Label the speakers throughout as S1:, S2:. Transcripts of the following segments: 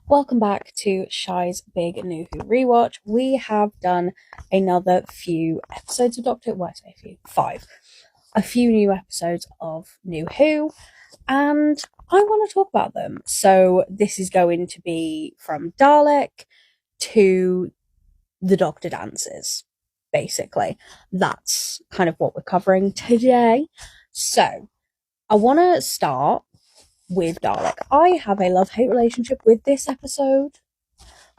S1: Welcome back to Shy's Big New Who rewatch. We have done another few episodes of Doctor Who. Well, I say a few, five. A few new episodes of New Who, and I want to talk about them. So this is going to be from Dalek to the Doctor dances, basically. That's kind of what we're covering today. So I want to start with Dalek. I have a love-hate relationship with this episode.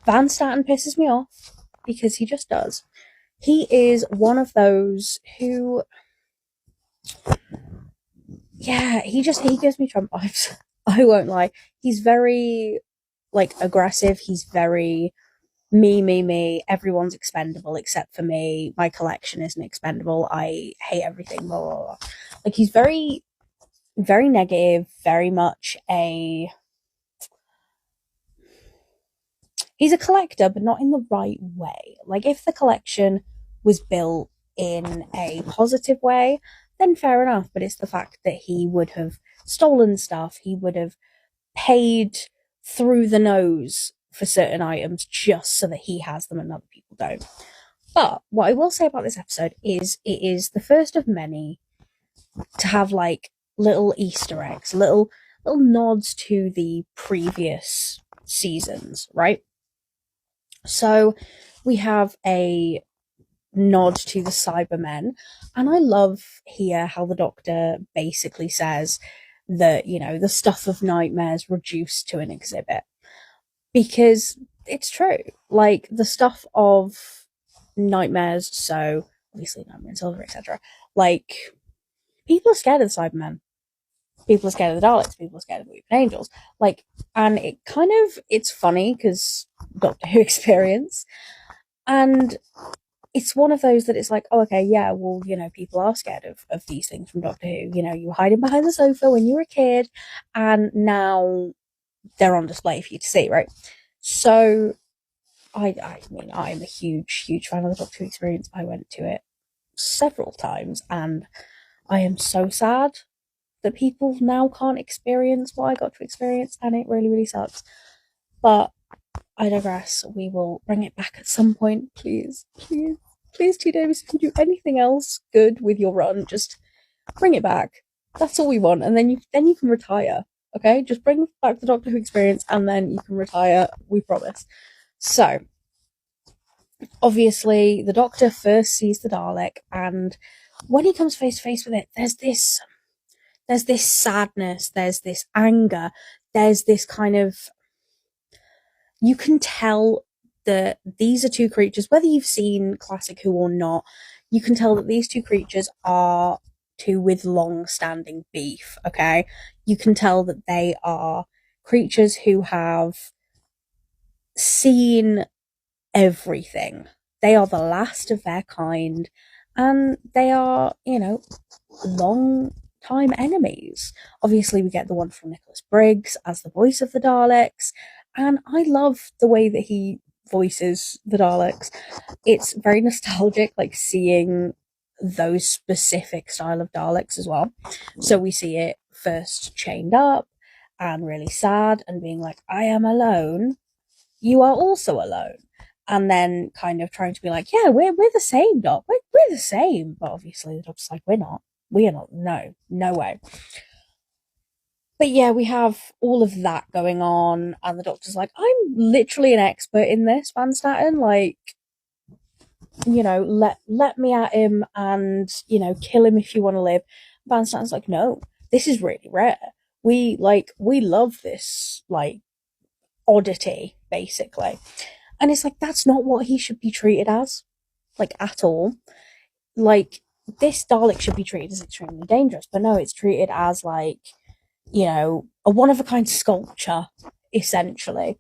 S1: Van Staten pisses me off because he just does. He is one of those who, he gives me Trump vibes. I won't lie. He's very, aggressive. He's very me. Everyone's expendable except for me. My collection isn't expendable. I hate everything. Blah, blah, blah. He's very, very negative, very much he's a collector, but not in the right way. If the collection was built in a positive way, then fair enough. But it's the fact that he would have stolen stuff, he would have paid through the nose for certain items just so that he has them and other people don't. But what I will say about this episode is it is the first of many to have little Easter eggs, little nods to the previous seasons, right? So we have a nod to the Cybermen, and I love here how the Doctor basically says that, the stuff of nightmares reduced to an exhibit. Because it's true. The stuff of nightmares, so obviously Nightmare and Silver, etc. People are scared of the Cybermen. People are scared of the Daleks. People are scared of the Weeping Angels. And it's funny because Doctor Who experience. And it's one of those that it's oh, okay, yeah, well, people are scared of these things from Doctor Who. You were hiding behind the sofa when you were a kid, and now they're on display for you to see, right? So, I mean, I'm a huge fan of the Doctor Who experience. I went to it several times, and I am so sad that people now can't experience what I got to experience, and it really, really sucks. But I digress. We will bring it back at some point, please. Please, T. Davis, if you do anything else good with your run, just bring it back. That's all we want, and then you can retire. Okay, just bring back the Doctor Who experience, and then you can retire. We promise. So, obviously, the Doctor first sees the Dalek, and when he comes face to face with it, there's this sadness, there's this anger, there's this kind of, you can tell that these are two creatures, whether you've seen Classic Who or not, you can tell that these two creatures are two with long-standing beef, okay? You can tell that they are creatures who have seen everything. They are the last of their kind, and they are, long time enemies. Obviously, we get the one from Nicholas Briggs as the voice of the Daleks, and I love the way that he voices the Daleks. It's very nostalgic, seeing those specific style of Daleks as well. So we see it first chained up and really sad and being I am alone. You are also alone. And then kind of trying to be yeah, we're the same, Doc. We're the same. But obviously the Doctor's we're not. We are not. No way. But yeah, we have all of that going on, and the Doctor's I'm literally an expert in this, Van Staten. Let me at him and, kill him if you want to live. Van Staten's no, this is really rare. We love this, oddity, basically. And it's that's not what he should be treated as, at all. This Dalek should be treated as extremely dangerous, but no, it's treated as a one-of-a-kind sculpture, essentially.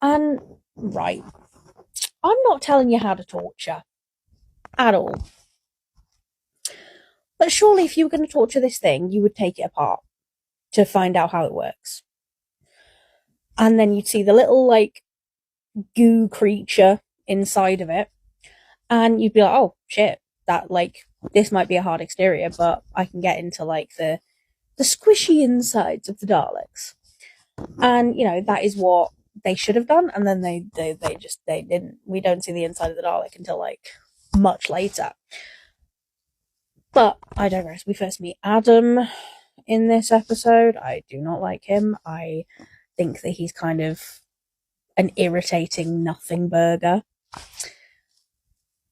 S1: And, right, I'm not telling you how to torture at all. But surely if you were going to torture this thing, you would take it apart to find out how it works. And then you'd see the little, goo creature inside of it, and you'd be oh, shit, that, this might be a hard exterior, but I can get into, the squishy insides of the Daleks. And, that is what they should have done, and then they didn't. We don't see the inside of the Dalek until like much later. But I digress. We first meet Adam in this episode. I do not like him. I think that he's kind of an irritating nothing burger.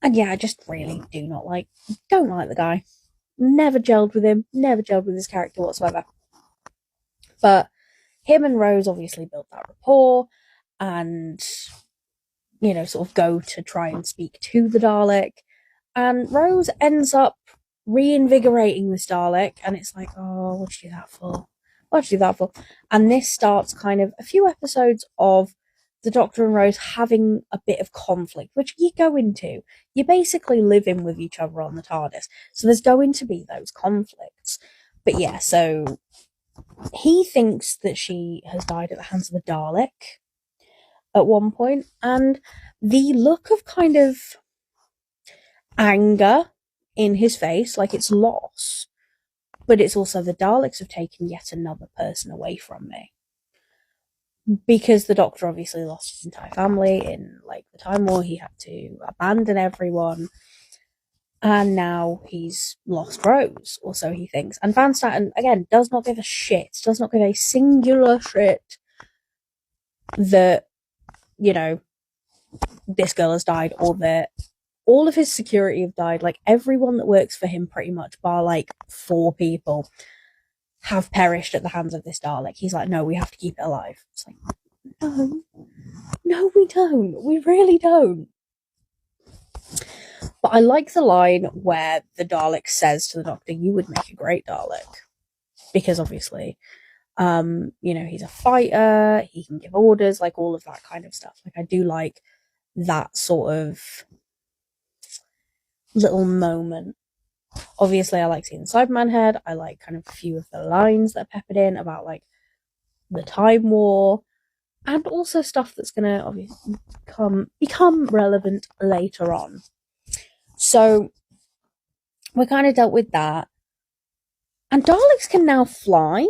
S1: And yeah, I just really don't like the guy. Never gelled with him, never gelled with his character whatsoever. But him and Rose obviously built that rapport and, sort of go to try and speak to the Dalek. And Rose ends up reinvigorating this Dalek, and it's like, oh, what'd you do that for? What'd you do that for? And this starts kind of a few episodes of the Doctor and Rose having a bit of conflict, which you go into. You're basically living with each other on the TARDIS. So there's going to be those conflicts. But yeah, so he thinks that she has died at the hands of the Dalek at one point, and the look of kind of anger in his face, like it's loss, but it's also the Daleks have taken yet another person away from me. Because the Doctor obviously lost his entire family in like the Time War, he had to abandon everyone, and now he's lost Rose, or so he thinks. And Van Statten, again, does not give a shit, does not give a singular shit that, this girl has died, or that all of his security have died. Like, everyone that works for him, pretty much, bar like 4 people, have perished at the hands of this Dalek. He's like, no, we have to keep it alive. It's like, no, we don't. We really don't. But I like the line where the Dalek says to the Doctor, you would make a great Dalek. Because obviously, he's a fighter, he can give orders, like all of that kind of stuff. Like, I do like that sort of little moment. Obviously, I like seeing the Cyberman head. I like kind of a few of the lines that are peppered in about like the Time War, and also stuff that's going to obviously become relevant later on. So we kind of dealt with that. And Daleks can now fly,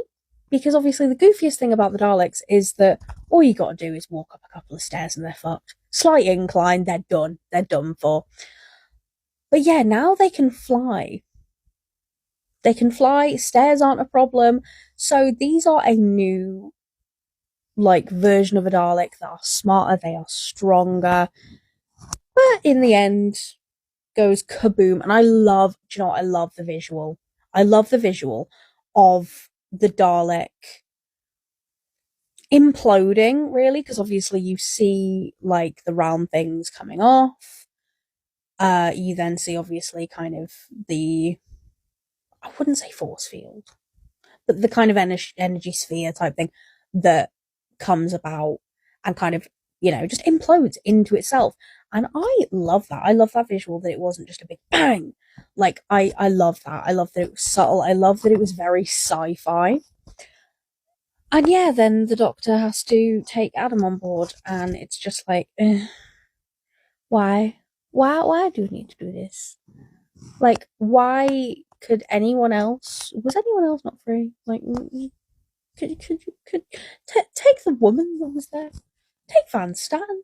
S1: because obviously the goofiest thing about the Daleks is that all you got to do is walk up a couple of stairs and they're fucked. Slight incline, they're done. They're done for. But yeah, now they can fly. They can fly, stairs aren't a problem. So these are a new, version of a Dalek that are smarter, they are stronger. But in the end, goes kaboom. And I love the visual. I love the visual of the Dalek imploding, really, because obviously you see, the round things coming off. You then see, obviously, kind of I wouldn't say force field, but the kind of energy sphere type thing that comes about and kind of, just implodes into itself. And I love that. I love that visual, that it wasn't just a big bang. I love that. I love that it was subtle. I love that it was very sci-fi. And yeah, then the Doctor has to take Adam on board, and it's just like, why? Why do we need to do this? Why could anyone else? Was anyone else not free? Could take the woman that was there. Take Van Statten.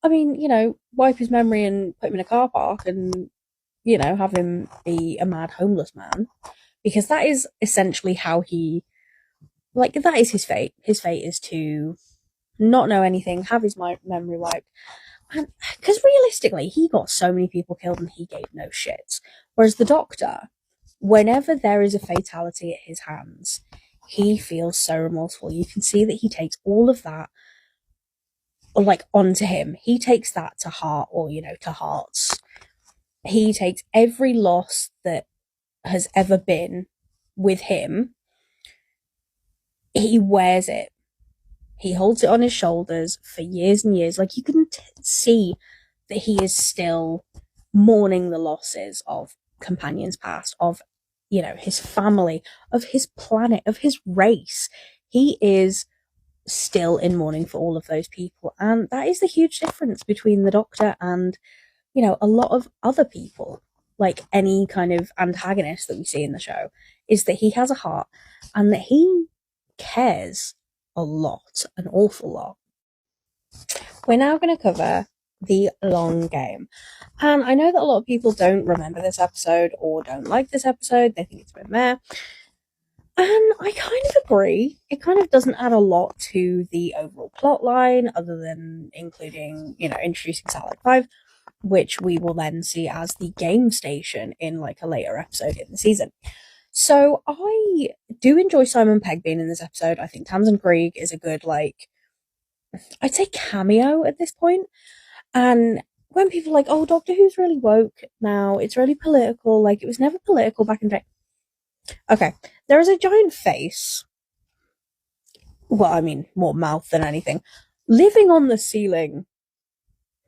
S1: I mean, wipe his memory and put him in a car park and, have him be a mad homeless man. Because that is essentially how he, that is his fate. His fate is to not know anything, have his memory wiped. And because realistically, he got so many people killed and he gave no shits. Whereas the Doctor, whenever there is a fatality at his hands, he feels so remorseful. You can see that he takes all of that onto him. He takes that to heart, or to hearts. He takes every loss that has ever been with him. He wears it. He holds it on his shoulders for years and years. You can see that he is still mourning the losses of companions past, of his family, of his planet, of his race. He is still in mourning for all of those people, and that is the huge difference between the Doctor and a lot of other people, like any kind of antagonist that we see in the show, is that he has a heart and that he cares a lot, an awful lot. we're now going to cover the long game. And I know that a lot of people don't remember this episode or don't like this episode. They think it's a bit meh. And I kind of agree. It kind of doesn't add a lot to the overall plot line other than including, introducing Satellite 5, which we will then see as the game station in like a later episode in the season. So I do enjoy Simon Pegg being in this episode. I think Tamsin Greig is a good, I'd say cameo at this point. And when people are like, oh, Doctor Who's really woke now, it's really political, like it was never political back in the day. Okay, there is a giant face, well, I mean, more mouth than anything, living on the ceiling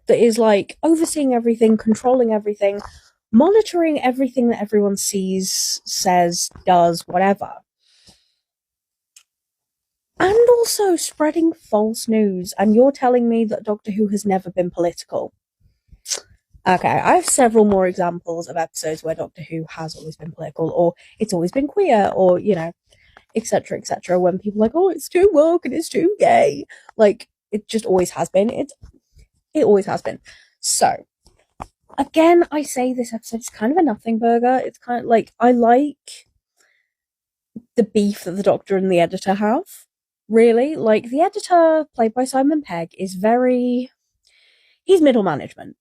S1: that is like overseeing everything, controlling everything, monitoring everything that everyone sees, says, does, whatever. And also spreading false news. And you're telling me that Doctor Who has never been political. Okay, I have several more examples of episodes where Doctor Who has always been political, or it's always been queer, or, etc., etc., when people are like, oh, it's too woke and it's too gay. Like, it just always has been. It always has been. So, again, I say this episode is kind of a nothing burger. It's kind of like, I like the beef that the Doctor and the editor have, really. Like, the editor, played by Simon Pegg, is he's middle management.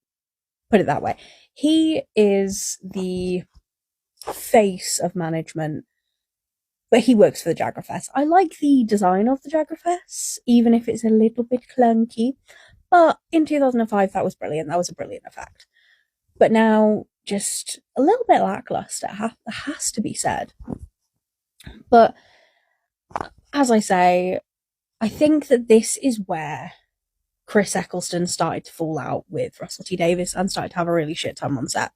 S1: Put it that way. He is the face of management, but he works for the Jagrafess. I like the design of the Jagrafess, even if it's a little bit clunky. But in 2005, that was brilliant. That was a brilliant effect. But now, just a little bit lackluster, has to be said. But as I say, I think that this is where Chris Eccleston started to fall out with Russell T Davies and started to have a really shit time on set.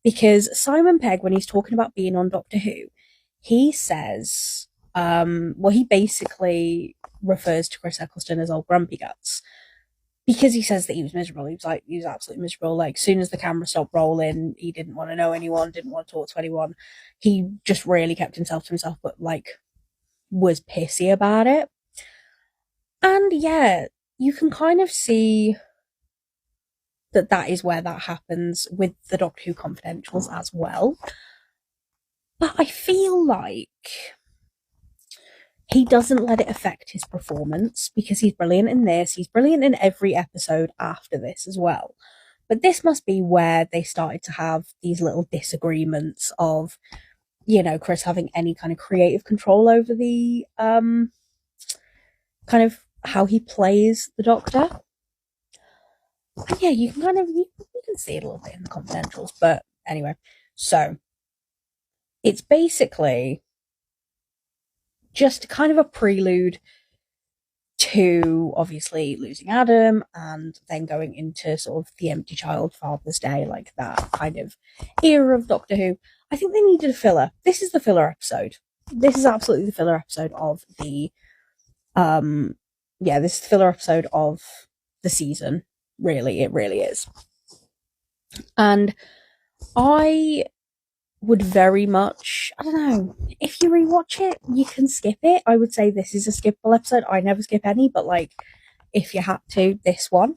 S1: Because Simon Pegg, when he's talking about being on Doctor Who, he says, he basically refers to Chris Eccleston as old grumpy guts. Because he says that he was miserable. He was absolutely miserable. Like, as soon as the camera stopped rolling, he didn't want to know anyone, didn't want to talk to anyone. He just really kept himself to himself, but, was pissy about it. And, yeah, you can kind of see that is where that happens with the Doctor Who Confidentials as well. But I feel like he doesn't let it affect his performance, because he's brilliant in this. He's brilliant in every episode after this as well. But this must be where they started to have these little disagreements of, Chris having any kind of creative control over the kind of how he plays the Doctor. And yeah, you can you can see it a little bit in the Confidentials. But anyway, so it's basically just kind of a prelude to obviously losing Adam and then going into sort of the empty child Father's Day, like that kind of era of Doctor Who. I think they needed a filler. This is the filler episode. This is absolutely the filler episode of the this is the filler episode of the season. Really, it really is. And I would very much, I don't know, if you rewatch it, you can skip it. I would say this is a skippable episode. I never skip any, but if you had to, this one.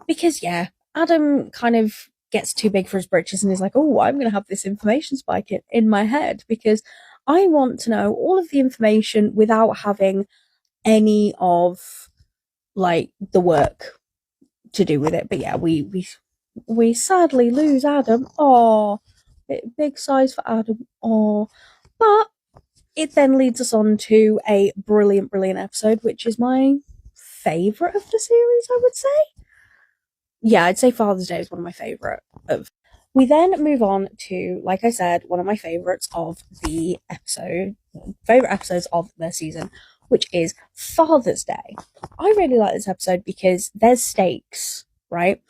S1: Because yeah, Adam kind of gets too big for his britches and is like, oh, I'm going to have this information spike in my head because I want to know all of the information without having any of the work to do with it. But yeah, we sadly lose Adam. Oh, big size for Adam. Oh, but it then leads us on to a brilliant episode, which is my favourite of the series, I would say. Yeah, I'd say Father's Day is one of my favourite of. We then move on to, like I said, one of my favourites of the favourite episodes of the season, which is Father's Day. I really like this episode because there's stakes, right?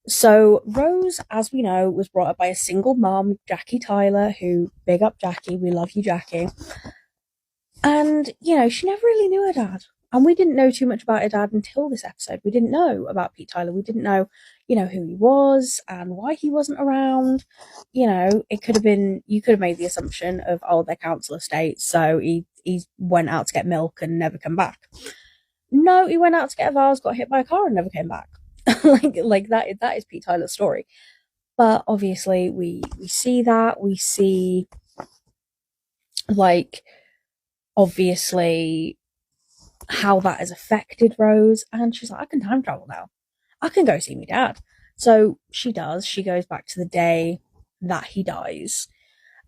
S1: So Rose, as we know, was brought up by a single mom, Jackie Tyler, who, big up Jackie, we love you, Jackie. And, she never really knew her dad. And we didn't know too much about her dad until this episode. We didn't know about Pete Tyler. We didn't know, who he was and why he wasn't around. It could have been, you could have made the assumption of, oh, they're council estates, so he went out to get milk and never come back. No, he went out to get a vase, got hit by a car, and never came back. Like that. That is Pete Tyler's story. But obviously, we see that we see like obviously how that has affected Rose, and she's like, I can time travel now. I can go see my dad. So she does. She goes back to the day that he dies.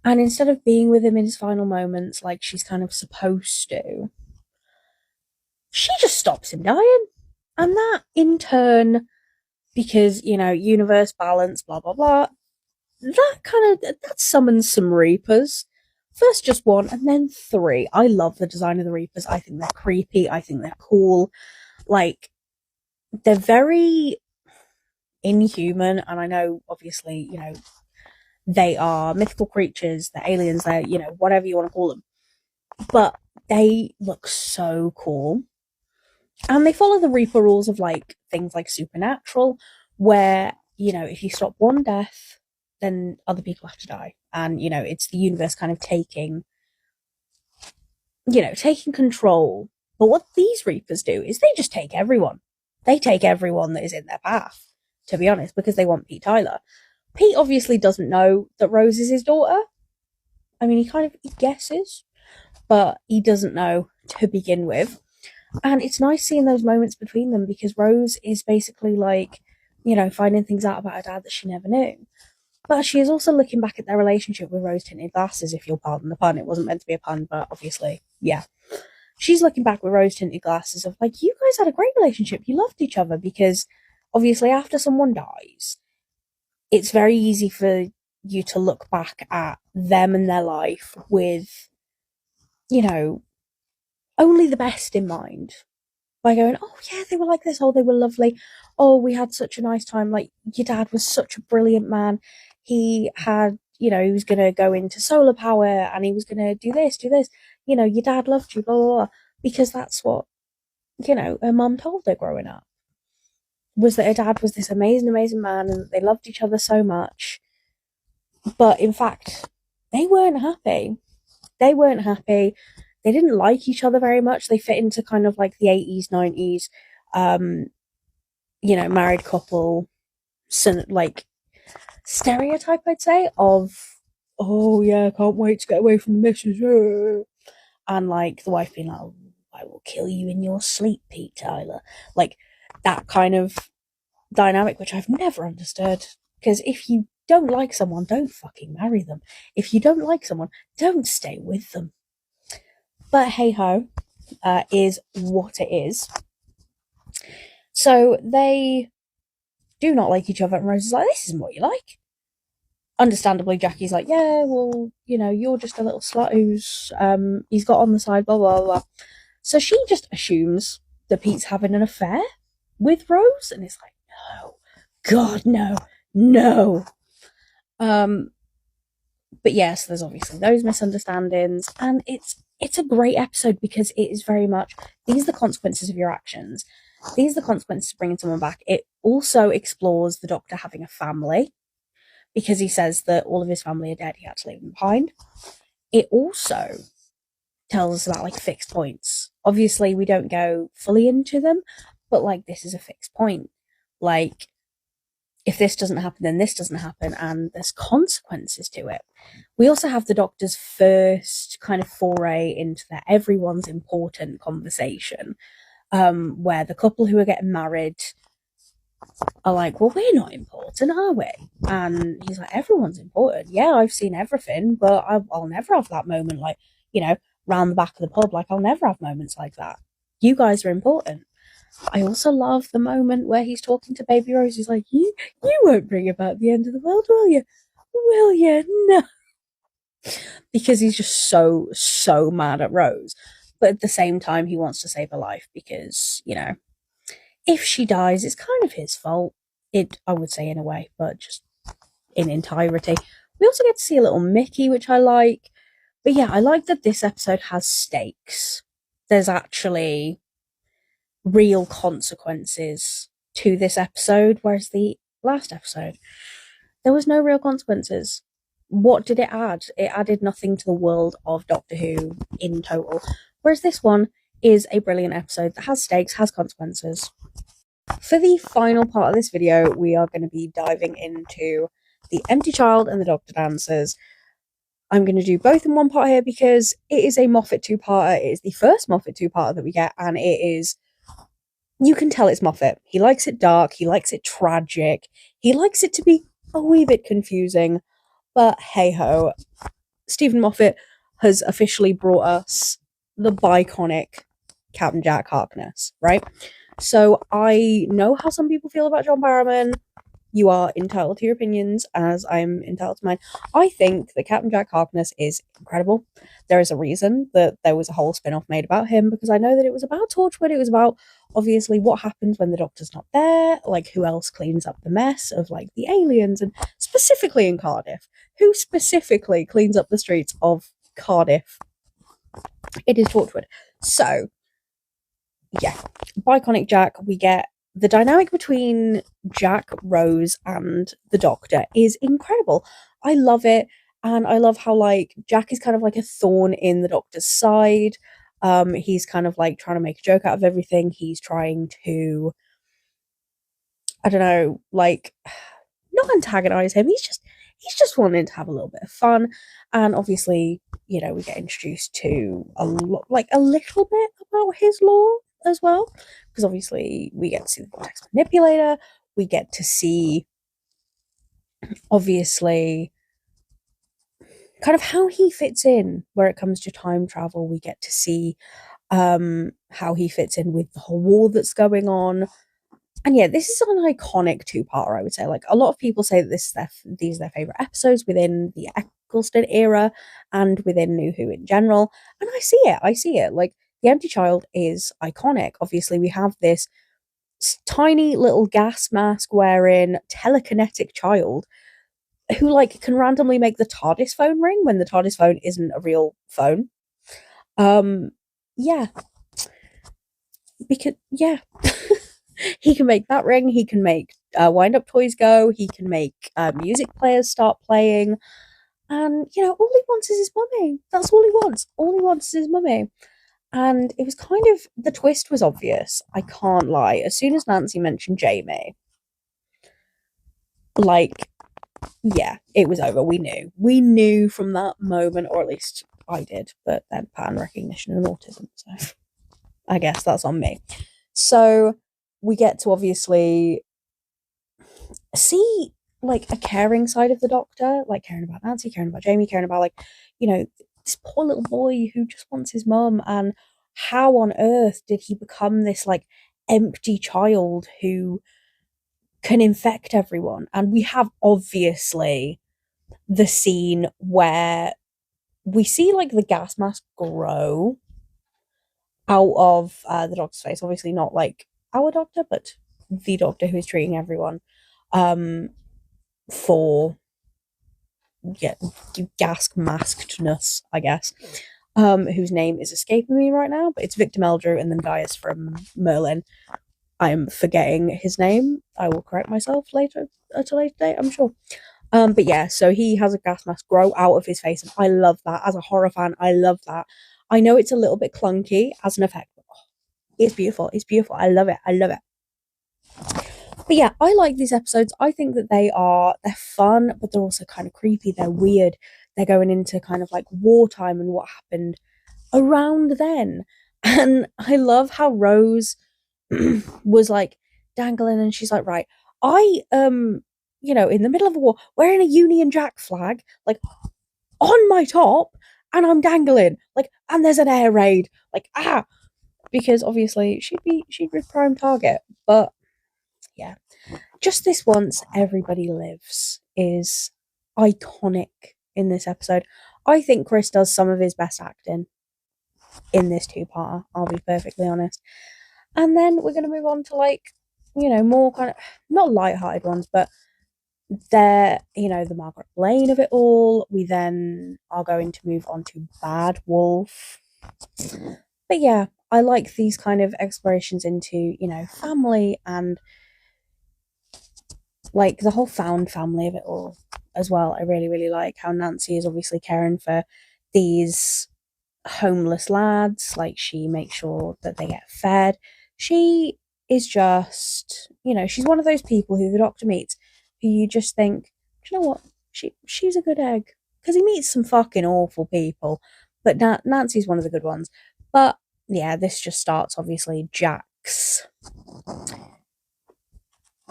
S1: And instead of being with him in his final moments like she's kind of supposed to, she just stops him dying. And that in turn, because, universe balance, blah, blah, blah, that summons some Reapers. First just one, and then three. I love the design of the Reapers. I think they're creepy. I think they're cool. Like, they're very inhuman, and I know, obviously, they are mythical creatures, they're aliens, they're, whatever you want to call them. But they look so cool. And they follow the Reaper rules of, like, things like Supernatural, where, if you stop one death, then other people have to die. And, it's the universe kind of taking control. But what these Reapers do is they just take everyone. They take everyone that is in their path, to be honest, because they want Pete Tyler. Pete obviously doesn't know that Rose is his daughter. I mean, he guesses, but he doesn't know to begin with. And it's nice seeing those moments between them because Rose is basically like, finding things out about her dad that she never knew. But she is also looking back at their relationship with rose-tinted glasses, if you'll pardon the pun. It wasn't meant to be a pun, but obviously, yeah. She's looking back with rose-tinted glasses of like, you guys had a great relationship. You loved each other because obviously after someone dies, it's very easy for you to look back at them and their life with, only the best in mind. By going, oh yeah, they were like this, oh, they were lovely, oh, we had such a nice time, like, your dad was such a brilliant man, he had, he was going to go into solar power, and he was going to do this, your dad loved you, blah, blah, blah, because that's what, her mum told her growing up, was that her dad was this amazing, amazing man, and they loved each other so much, but in fact, they weren't happy. They didn't like each other very much. They fit into kind of like the 80s, 90s, married couple, like stereotype, I'd say, of, oh yeah, can't wait to get away from the missus. And like the wife being like, oh, I will kill you in your sleep, Pete Tyler. Like that kind of dynamic, which I've never understood. Because if you don't like someone, don't fucking marry them. If you don't like someone, don't stay with them. But hey ho, is what it is. So they do not like each other, and Rose is like, this isn't what you like. Understandably, Jackie's like, yeah, well, you're just a little slut who's he's got on the side, blah blah blah. So she just assumes that Pete's having an affair with Rose, and it's like, no, God, no. But yes, there's obviously those misunderstandings, and it's a great episode because it is very much, these are the consequences of your actions. These are the consequences of bringing someone back. It also explores the Doctor having a family, because he says that all of his family are dead, he had to leave them behind. It also tells us about like fixed points. Obviously, we don't go fully into them, but like this is a fixed point. Like, if this doesn't happen, then this doesn't happen, and there's consequences to it. We also have the Doctor's first kind of foray into that everyone's important conversation, where the couple who are getting married are like, well, we're not important, are we? And he's like, everyone's important. Yeah, I've seen everything, but I'll never have that moment, like, round the back of the pub. Like, I'll never have moments like that. You guys are important. I also love the moment where he's talking to Baby Rose. He's like, you won't bring about the end of the world, will you? Will you? No. Because he's just so mad at Rose. But at the same time, he wants to save her life because, if she dies, it's kind of his fault. I would say in a way, but just in entirety. We also get to see a little Mickey, which I like. But yeah, I like that this episode has stakes. There's actually real consequences to this episode, whereas the last episode, there was no real consequences. What did it add? It added nothing to the world of Doctor Who in total. Whereas this one, is a brilliant episode that has stakes, has consequences. For the final part of this video, we are going to be diving into the Empty Child and the Doctor Dancers. I'm going to do both in one part here because it is a Moffat two-parter. It is the first Moffat two-parter that we get, and it is, you can tell it's Moffat. He likes it dark, he likes it tragic, he likes it to be a wee bit confusing, but hey-ho, Stephen Moffat has officially brought us the biconic Captain Jack Harkness, right? So I know how some people feel about John Barrowman. You are entitled to your opinions, as I'm entitled to mine. I think that Captain Jack Harkness is incredible. There is a reason that there was a whole spin-off made about him, because I know that it was about Torchwood. It was about, obviously, what happens when the Doctor's not there, like, who else cleans up the mess of, like, the aliens, and specifically in Cardiff. Who specifically cleans up the streets of Cardiff? It is Torchwood. So, yeah, Biconic Jack, we get the dynamic between Jack, Rose, and the Doctor is incredible. I love it, and I love how, like, Jack is kind of like a thorn in the Doctor's side. He's kind of like trying to make a joke out of everything. He's trying to, I don't know, like, not antagonize him. He's just wanting to have a little bit of fun, and obviously, you know, we get introduced to a little bit about his lore as well, because obviously we get to see the vortex manipulator. We get to see, obviously, kind of how he fits in where it comes to time travel. We get to see how he fits in with the whole war that's going on. And yeah, this is an iconic two-parter, I would say. Like, a lot of people say that these are their favourite episodes within the Eccleston era and within New Who in general. And I see it. Like, The Empty Child is iconic. Obviously, we have this tiny little gas mask wearing telekinetic child who, like, can randomly make the TARDIS phone ring when the TARDIS phone isn't a real phone. Yeah. Because, yeah. He can make that ring, he can make wind-up toys go, he can make music players start playing, and, you know, all he wants is his mummy. That's all he wants. All he wants is his mummy. And it was kind of, the twist was obvious, I can't lie. As soon as Nancy mentioned Jamie, like, yeah, it was over. We knew from that moment, or at least I did, but then pattern recognition and autism, so I guess that's on me. So we get to obviously see, like, a caring side of the Doctor, like caring about Nancy, caring about Jamie, caring about, like, you know, this poor little boy who just wants his mum, and how on earth did he become this, like, empty child who can infect everyone? And we have, obviously, the scene where we see, like, the gas mask grow out of the Doctor's face. Obviously not, like, our Doctor, but the Doctor who is treating everyone for, yeah, gas maskedness, I guess, whose name is escaping me right now, but it's Victor Meldrew and then Gaius from Merlin. I'm forgetting his name. I will correct myself later at a later date, I'm sure. But yeah, so he has a gas mask grow out of his face, and I love that. As a horror fan, I love that. I know it's a little bit clunky as an effect, but it's beautiful. It's beautiful. I love it. I love it. But yeah, I like these episodes. I think that they're fun, but they're also kind of creepy. They're weird. They're going into kind of like wartime and what happened around then. And I love how Rose was like dangling, and she's like, right, I you know, in the middle of a war, wearing a Union Jack flag, like, on my top, and I'm dangling, like, and there's an air raid, like, because obviously she'd be prime target. But yeah, just this once everybody lives is iconic in this episode. I think Chris does some of his best acting in this two-parter, I'll be perfectly honest. And then we're going to move on to, like, you know, more kind of, not light-hearted ones, but they're, you know, the Margaret Blaine of it all. We then are going to move on to Bad Wolf. But yeah, I like these kind of explorations into, you know, family and, like, the whole found family of it all as well. I really, really like how Nancy is obviously caring for these homeless lads. Like, she makes sure that they get fed. She is just, she's one of those people who the Doctor meets who you just think, do you know what? She's a good egg. Because he meets some fucking awful people, but Nancy's one of the good ones. But yeah, this just starts obviously Jack's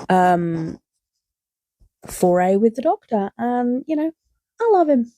S1: um foray with the Doctor, and I love him.